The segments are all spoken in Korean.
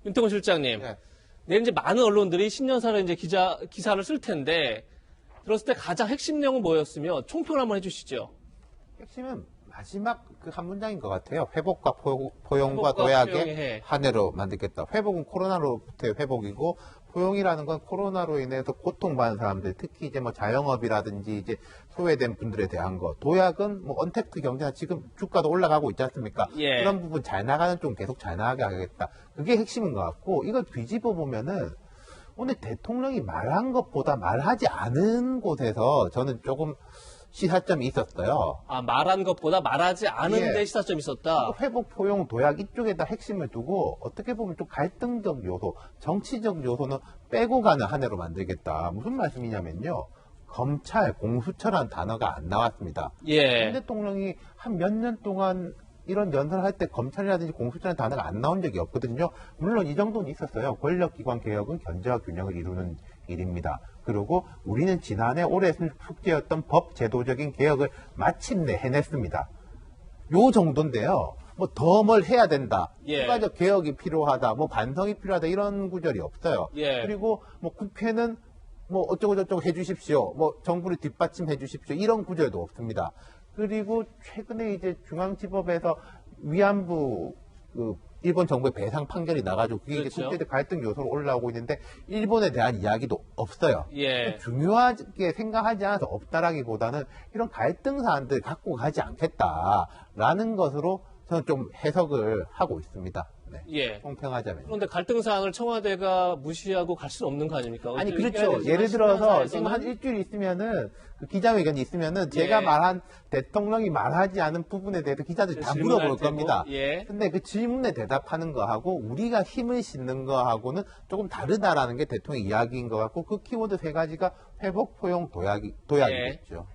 윤태곤 실장님. 네. 내일 이제 많은 언론들이 신년사를 이제 기사를 쓸 텐데, 들었을 때 가장 핵심 내용은 뭐였으며, 총평을 한번 해주시죠. 핵심은 마지막 그 한 문장인 것 같아요. 회복과 포용과 회복과 도약의 포용의 해. 한 해로 만들겠다. 회복은 코로나로부터의 회복이고, 포용이라는 건 코로나로 인해서 고통받는 사람들, 특히 이제 뭐 자영업이라든지 이제 소외된 분들에 대한 거. 도약은 뭐 언택트 경제나 지금 주가도 올라가고 있지 않습니까? 예. 그런 부분 잘 나가는 쪽 계속 잘 나가게 하겠다. 그게 핵심인 것 같고, 이걸 뒤집어 보면은 오늘 대통령이 말한 것보다 말하지 않은 곳에서 저는 조금 시사점이 있었어요. 아, 말한 것보다 말하지 않은데 예. 시사점이 있었다. 회복, 포용, 도약 이쪽에다 핵심을 두고 어떻게 보면 좀 갈등적 요소, 정치적 요소는 빼고 가는 한 해로 만들겠다. 무슨 말씀이냐면요. 검찰, 공수처라는 단어가 안 나왔습니다. 예. 현 대통령이 한 몇 년 동안 이런 연설을 할 때 검찰이라든지 공수처라는 단어가 안 나온 적이 없거든요. 물론 이 정도는 있었어요. 권력기관 개혁은 견제와 균형을 이루는 일입니다. 그리고 우리는 지난해 올해 숙제였던 법 제도적인 개혁을 마침내 해냈습니다. 요 정도인데요. 뭐 더 뭘 해야 된다. 예. 추가적 개혁이 필요하다. 뭐 반성이 필요하다. 이런 구절이 없어요. 예. 그리고 뭐 국회는 뭐 어쩌고저쩌고 해주십시오. 뭐 정부를 뒷받침해 주십시오. 이런 구절도 없습니다. 그리고 최근에 이제 중앙지법에서 위안부 일본 정부의 배상 판결이 나가지고 그게 이제 그렇죠. 국제적 갈등 요소로 올라오고 있는데 일본에 대한 이야기도 없어요. 예. 중요하게 생각하지 않아서 없다라기보다는 이런 갈등 사안들 갖고 가지 않겠다라는 것으로 저는 좀 해석을 하고 있습니다. 네. 예. 총평하자면. 그런데 갈등 사항을 청와대가 무시하고 갈 수는 없는 거 아닙니까? 아니 어떻게 그렇죠. 해야 되지만 예를 들어서 신년사에서는- 지금 한 일주일 있으면은 그 기자회견이 있으면은 제가 예. 말한 대통령이 말하지 않은 부분에 대해서 기자들이 다 질문할 물어볼 테고, 겁니다. 예. 근데 그 질문에 대답하는 거하고 우리가 힘을 싣는 거하고는 조금 다르다라는 게 대통령 이야기인 것 같고 그 키워드 세 가지가 회복, 포용, 도약이겠죠.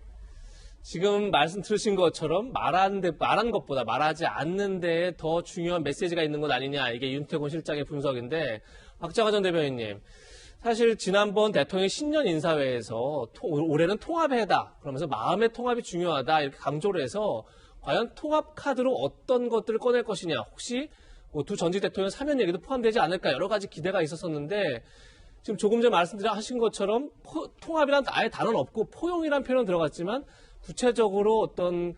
지금 말씀 들으신 것처럼 말한 것보다 말하지 않는 데에 더 중요한 메시지가 있는 것 아니냐. 이게 윤태곤 실장의 분석인데, 박장하 전 대변인님. 사실 지난번 대통령 신년 인사회에서 올해는 통합해다. 그러면서 마음의 통합이 중요하다. 이렇게 강조를 해서 과연 통합 카드로 어떤 것들을 꺼낼 것이냐. 혹시 뭐 두 전직 대통령 사면 얘기도 포함되지 않을까. 여러 가지 기대가 있었었는데 지금 조금 전에 말씀하신 것처럼 통합이란 아예 단어는 없고 포용이란 표현은 들어갔지만 구체적으로 어떤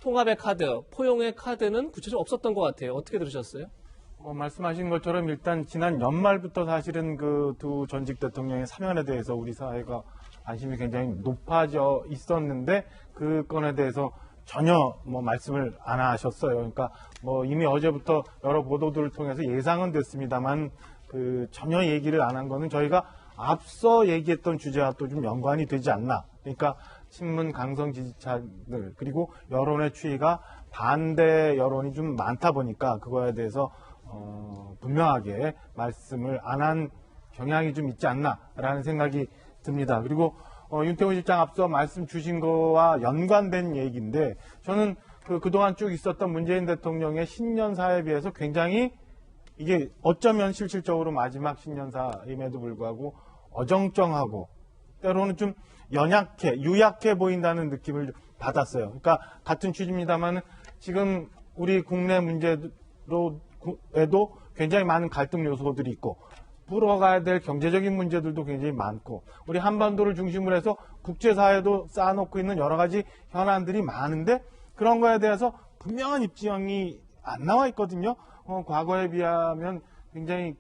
통합의 카드, 포용의 카드는 구체적으로 없었던 것 같아요. 어떻게 들으셨어요? 말씀하신 것처럼 일단 지난 연말부터 사실은 그 두 전직 대통령의 사면에 대해서 우리 사회가 관심이 굉장히 높아져 있었는데 그 건에 대해서 전혀 뭐 말씀을 안 하셨어요. 그러니까 뭐 이미 어제부터 여러 보도들을 통해서 예상은 됐습니다만 그 전혀 얘기를 안 한 거는 저희가 앞서 얘기했던 주제와 또 좀 연관이 되지 않나. 그러니까 친문 강성 지지자들 그리고 여론의 추이가 반대 여론이 좀 많다 보니까 그거에 대해서 분명하게 말씀을 안 한 경향이 좀 있지 않나라는 생각이 듭니다. 그리고 윤태곤 실장 앞서 말씀 주신 거와 연관된 얘기인데 저는 그동안 쭉 있었던 문재인 대통령의 신년사에 비해서 굉장히 이게 어쩌면 실질적으로 마지막 신년사임에도 불구하고 어정쩡하고 때로는 좀 유약해 보인다는 느낌을 받았어요. 그러니까 같은 취지입니다만 지금 우리 국내 문제로에도 굉장히 많은 갈등 요소들이 있고 풀어가야 될 경제적인 문제들도 굉장히 많고 우리 한반도를 중심으로 해서 국제사회도 쌓아놓고 있는 여러 가지 현안들이 많은데 그런 거에 대해서 분명한 입장이 안 나와 있거든요. 과거에 비하면 굉장히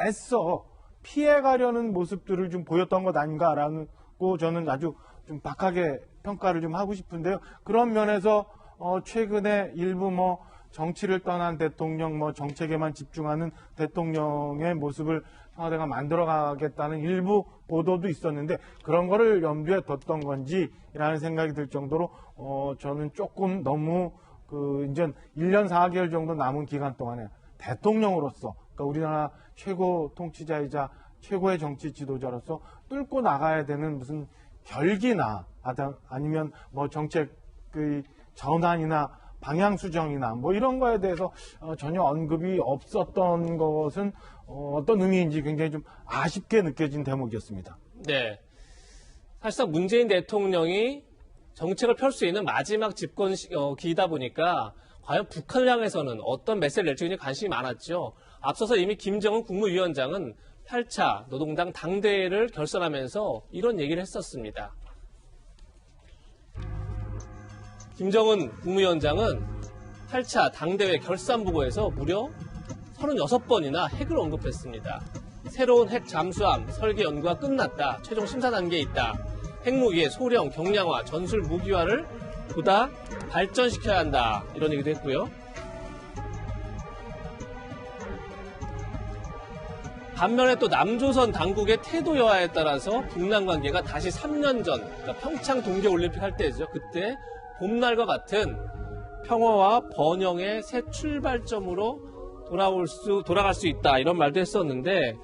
애써 피해가려는 모습들을 좀 보였던 것 아닌가라고 저는 아주 좀 박하게 평가를 좀 하고 싶은데요. 그런 면에서 최근에 일부 정치를 떠난 대통령, 정책에만 집중하는 대통령의 모습을 청와대가 만들어가겠다는 일부 보도도 있었는데 그런 거를 염두에 뒀던 건지라는 생각이 들 정도로 저는 조금 너무 이제 1년 4개월 정도 남은 기간 동안에 대통령으로서 그러니까 우리나라 최고 통치자이자 최고의 정치 지도자로서 뚫고 나가야 되는 무슨 결기나 아니면 정책 전환이나 방향 수정이나 이런 거에 대해서 전혀 언급이 없었던 것은 어떤 의미인지 굉장히 좀 아쉽게 느껴진 대목이었습니다. 네. 사실상 문재인 대통령이 정책을 펼 수 있는 마지막 집권 기이다 보니까 과연 북한을 향해서는 어떤 메시지를 낼지 굉장히 관심이 많았죠. 앞서서 이미 김정은 국무위원장은 8차 노동당 당대회를 결선하면서 이런 얘기를 했었습니다. 김정은 국무위원장은 8차 당대회 결산보고에서 무려 36번이나 핵을 언급했습니다. 새로운 핵 잠수함 설계 연구가 끝났다. 최종 심사 단계에 있다. 핵무기의 소령, 경량화, 전술 무기화를 보다 발전시켜야 한다. 이런 얘기도 했고요. 반면에 또 남조선 당국의 태도 여하에 따라서 북남 관계가 다시 3년 전, 그러니까 평창 동계올림픽 할 때죠. 그때 봄날과 같은 평화와 번영의 새 출발점으로 돌아갈 수 있다. 이런 말도 했었는데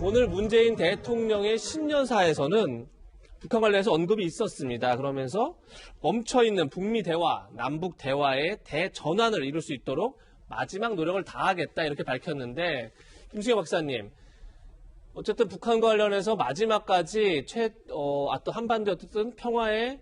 오늘 문재인 대통령의 신년사에서는 북한 관련해서 언급이 있었습니다. 그러면서 멈춰있는 북미 대화, 남북 대화의 대전환을 이룰 수 있도록 마지막 노력을 다하겠다 이렇게 밝혔는데 김수경 박사님, 어쨌든 북한과 관련해서 마지막까지 또 한반도에 어쨌든 평화의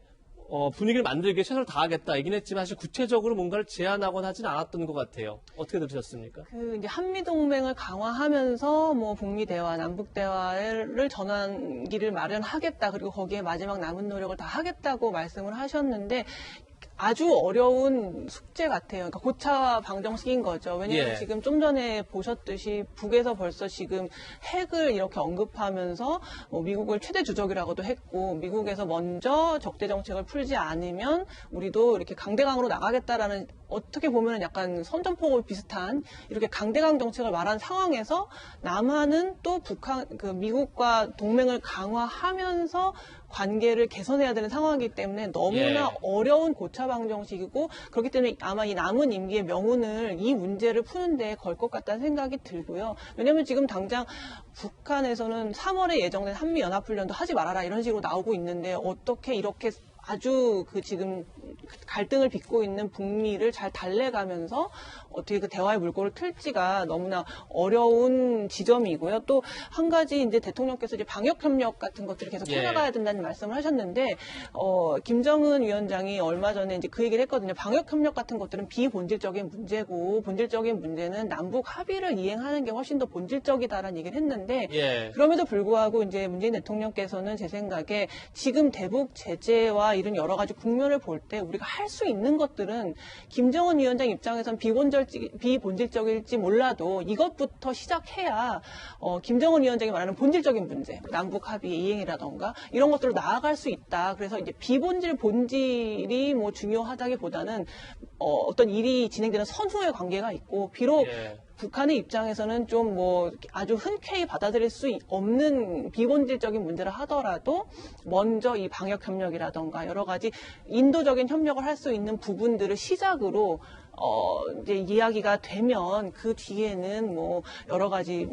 분위기를 만들기 위해 최선을 다하겠다 이긴 했지만 사실 구체적으로 뭔가를 제안하거나 하진 않았던 것 같아요. 어떻게 들으셨습니까? 이제 한미 동맹을 강화하면서 뭐 북미 대화, 남북 대화를 전환기를 마련하겠다. 그리고 거기에 마지막 남은 노력을 다 하겠다고 말씀을 하셨는데 아주 어려운 숙제 같아요. 그러니까 고차 방정식인 거죠. 왜냐하면 예. 지금 좀 전에 보셨듯이 북에서 벌써 지금 핵을 이렇게 언급하면서 미국을 최대 주적이라고도 했고 미국에서 먼저 적대 정책을 풀지 않으면 우리도 이렇게 강대강으로 나가겠다라는 어떻게 보면 약간 선전포고 비슷한 이렇게 강대강 정책을 말한 상황에서 남한은 또 미국과 동맹을 강화하면서 관계를 개선해야 되는 상황이기 때문에 너무나 어려운 고차 방정식이고 그렇기 때문에 아마 이 남은 임기의 명운을 이 문제를 푸는데 걸 것 같다는 생각이 들고요. 왜냐하면 지금 당장 북한에서는 3월에 예정된 한미연합훈련도 하지 말아라 이런 식으로 나오고 있는데 어떻게 이렇게 아주 지금 갈등을 빚고 있는 북미를 잘 달래가면서 어떻게 그 대화의 물꼬를 틀지가 너무나 어려운 지점이고요. 또 한 가지 이제 대통령께서 이제 방역 협력 같은 것들을 계속 해나가야 된다는 말씀을 하셨는데 김정은 위원장이 얼마 전에 이제 그 얘기를 했거든요. 방역 협력 같은 것들은 비본질적인 문제고 본질적인 문제는 남북 합의를 이행하는 게 훨씬 더 본질적이다라는 얘기를 했는데 그럼에도 불구하고 이제 문재인 대통령께서는 제 생각에 지금 대북 제재와 이런 여러 가지 국면을 볼 때 우리가 할 수 있는 것들은 김정은 위원장 입장에선 비본질적일지 몰라도 이것부터 시작해야 김정은 위원장이 말하는 본질적인 문제, 남북 합의의 이행이라던가 이런 것들로 나아갈 수 있다. 그래서 이제 본질이 뭐 중요하다기보다는 어떤 일이 진행되는 선후의 관계가 있고 비록 북한의 입장에서는 좀 뭐 아주 흔쾌히 받아들일 수 없는 비본질적인 문제를 하더라도 먼저 이 방역 협력이라던가 여러 가지 인도적인 협력을 할 수 있는 부분들을 시작으로 이제 이야기가 되면 그 뒤에는 뭐 여러 가지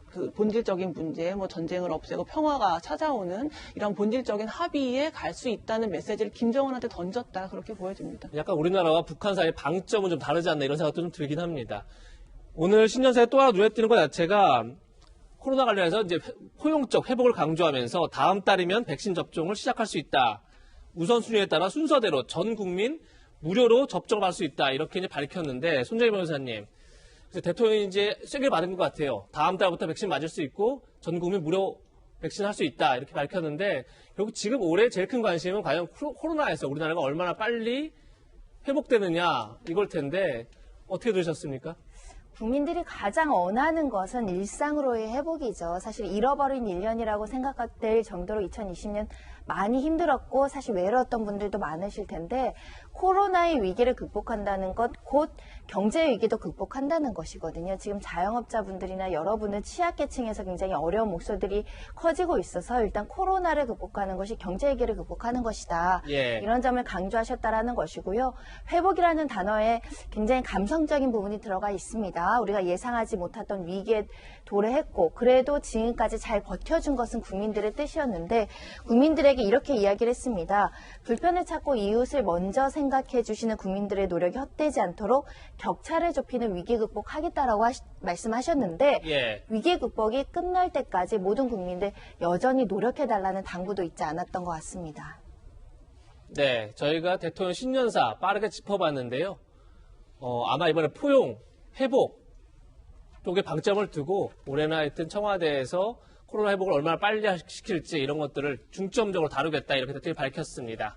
그 본질적인 문제, 전쟁을 없애고 평화가 찾아오는 이런 본질적인 합의에 갈 수 있다는 메시지를 김정은한테 던졌다 그렇게 보여집니다. 약간 우리나라와 북한 사이의 방점은 좀 다르지 않나 이런 생각도 좀 들긴 합니다. 오늘 신년사에 또 하나 눈에 띄는 것 자체가 코로나 관련해서 이제 포용적 회복을 강조하면서 다음 달이면 백신 접종을 시작할 수 있다. 우선순위에 따라 순서대로 전 국민 무료로 접종할 수 있다. 이렇게 이제 밝혔는데 손정희 변호사님, 그래서 대통령이 이제 세게 받은 것 같아요. 다음 달부터 백신 맞을 수 있고 전 국민 무료 백신 할 수 있다. 이렇게 밝혔는데 결국 지금 올해 제일 큰 관심은 과연 코로나에서 우리나라가 얼마나 빨리 회복되느냐 이걸 텐데 어떻게 들으셨습니까? 국민들이 가장 원하는 것은 일상으로의 회복이죠. 사실 잃어버린 1년이라고 생각될 정도로 2020년 많이 힘들었고 사실 외로웠던 분들도 많으실 텐데 코로나의 위기를 극복한다는 것 곧 경제 위기도 극복한다는 것이거든요. 지금 자영업자분들이나 여러분은 취약계층에서 굉장히 어려운 목소리들이 커지고 있어서 일단 코로나를 극복하는 것이 경제 위기를 극복하는 것이다. 이런 점을 강조하셨다라는 것이고요. 회복이라는 단어에 굉장히 감성적인 부분이 들어가 있습니다. 우리가 예상하지 못했던 위기에 도래했고 그래도 지금까지 잘 버텨준 것은 국민들의 뜻이었는데 국민들에게 이렇게 이야기를 했습니다. 불편을 찾고 이웃을 먼저 생각해 주시는 국민들의 노력이 헛되지 않도록 격차를 좁히는 위기 극복하겠다라고 말씀하셨는데 위기 극복이 끝날 때까지 모든 국민들 여전히 노력해달라는 당부도 있지 않았던 것 같습니다. 네, 저희가 대통령 신년사 빠르게 짚어봤는데요. 아마 이번에 포용, 회복, 쪽에 방점을 두고 올해는 하여튼 청와대에서 코로나 회복을 얼마나 빨리 시킬지 이런 것들을 중점적으로 다루겠다 이렇게 밝혔습니다.